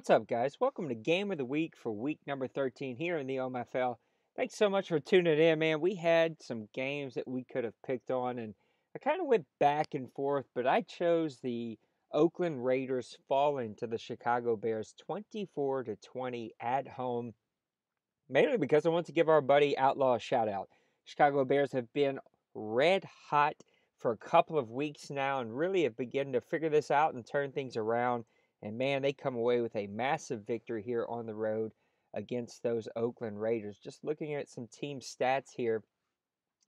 What's up, guys? Welcome to Game of the Week for week number 13 here in the OMFL. Thanks so much for tuning in, man. We had some games that we could have picked on, and I kind of went back and forth, but I chose the Oakland Raiders falling to the Chicago Bears 24-20 at home, mainly because I want to give our buddy Outlaw a shout out. Chicago Bears have been red hot for a couple of weeks now and really have begun to figure this out and turn things around. And man, they come away with a massive victory here on the road against those Oakland Raiders. Just looking at some team stats here,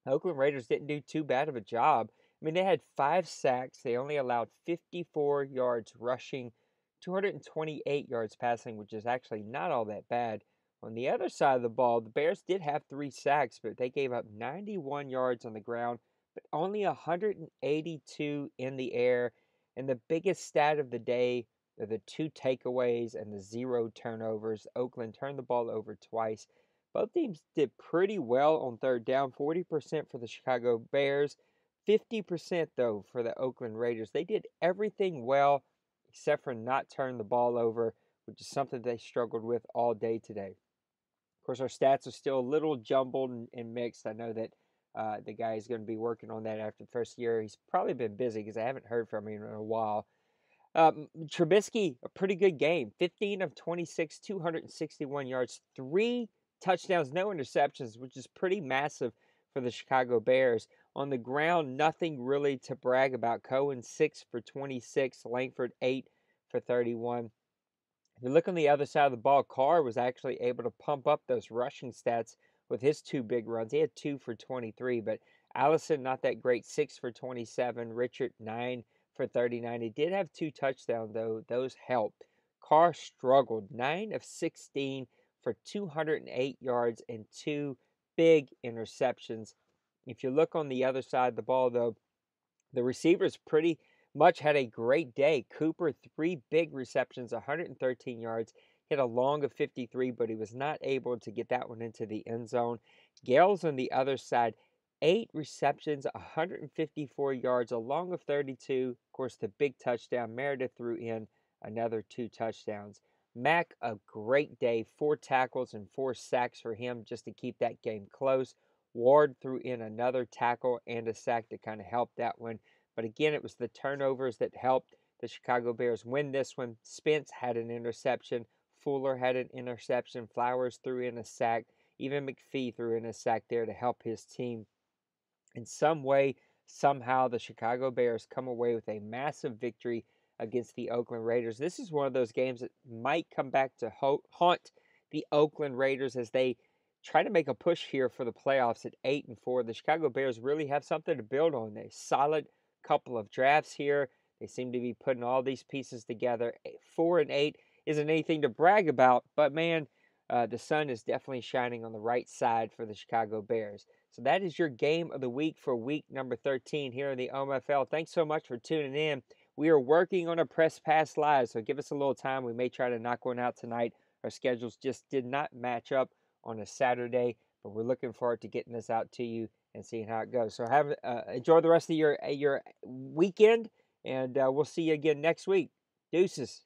Oakland Raiders didn't do too bad of a job. I mean, they had 5 sacks. They only allowed 54 yards rushing, 228 yards passing, which is actually not all that bad. On the other side of the ball, the Bears did have 3 sacks, but they gave up 91 yards on the ground, but only 182 in the air. And the biggest stat of the day are the 2 takeaways and the 0 turnovers. Oakland turned the ball over twice. Both teams did pretty well on third down, 40% for the Chicago Bears, 50% though for the Oakland Raiders. They did everything well except for not turn the ball over, which is something they struggled with all day today. Of course, our stats are still a little jumbled and mixed. I know that the guy is going to be working on that after the first year. He's probably been busy because I haven't heard from him in a while. Trubisky, a pretty good game. 15 of 26, 261 yards, 3 touchdowns, no interceptions, which is pretty massive for the Chicago Bears. On the ground, nothing really to brag about. Cohen, 6 for 26, Langford, 8 for 31. If you look on the other side of the ball, Carr was actually able to pump up those rushing stats with his 2 big runs. He had 2 for 23, but Allison, not that great, 6 for 27. Richard, 9 for 39. He did have 2 touchdowns, though. Those helped. Carr struggled, 9 of 16 for 208 yards and 2 big interceptions. If you look on the other side of the ball, though, the receivers pretty much had a great day. Cooper, 3 big receptions, 113 yards, hit a long of 53, but he was not able to get that one into the end zone. Gales on the other side, 8 receptions, 154 yards, a long of 32. Of course, the big touchdown. Meredith threw in another 2 touchdowns. Mack, a great day, 4 tackles and 4 sacks for him just to keep that game close. Ward threw in another tackle and a sack to kind of help that one. But again, it was the turnovers that helped the Chicago Bears win this one. Spence had an interception. Fuller had an interception. Flowers threw in a sack. Even McPhee threw in a sack there to help his team. In some way, somehow, the Chicago Bears come away with a massive victory against the Oakland Raiders. This is one of those games that might come back to haunt the Oakland Raiders as they try to make a push here for the playoffs at 8-4. The Chicago Bears really have something to build on. A solid couple of drafts here. They seem to be putting all these pieces together. 4-8 isn't anything to brag about, but man, the sun is definitely shining on the right side for the Chicago Bears. So that is your game of the week for week number 13 here in the OMFL. Thanks so much for tuning in. We are working on a Press Pass Live, so give us a little time. We may try to knock one out tonight. Our schedules just did not match up on a Saturday, but we're looking forward to getting this out to you and seeing how it goes. So enjoy the rest of your weekend, and we'll see you again next week. Deuces.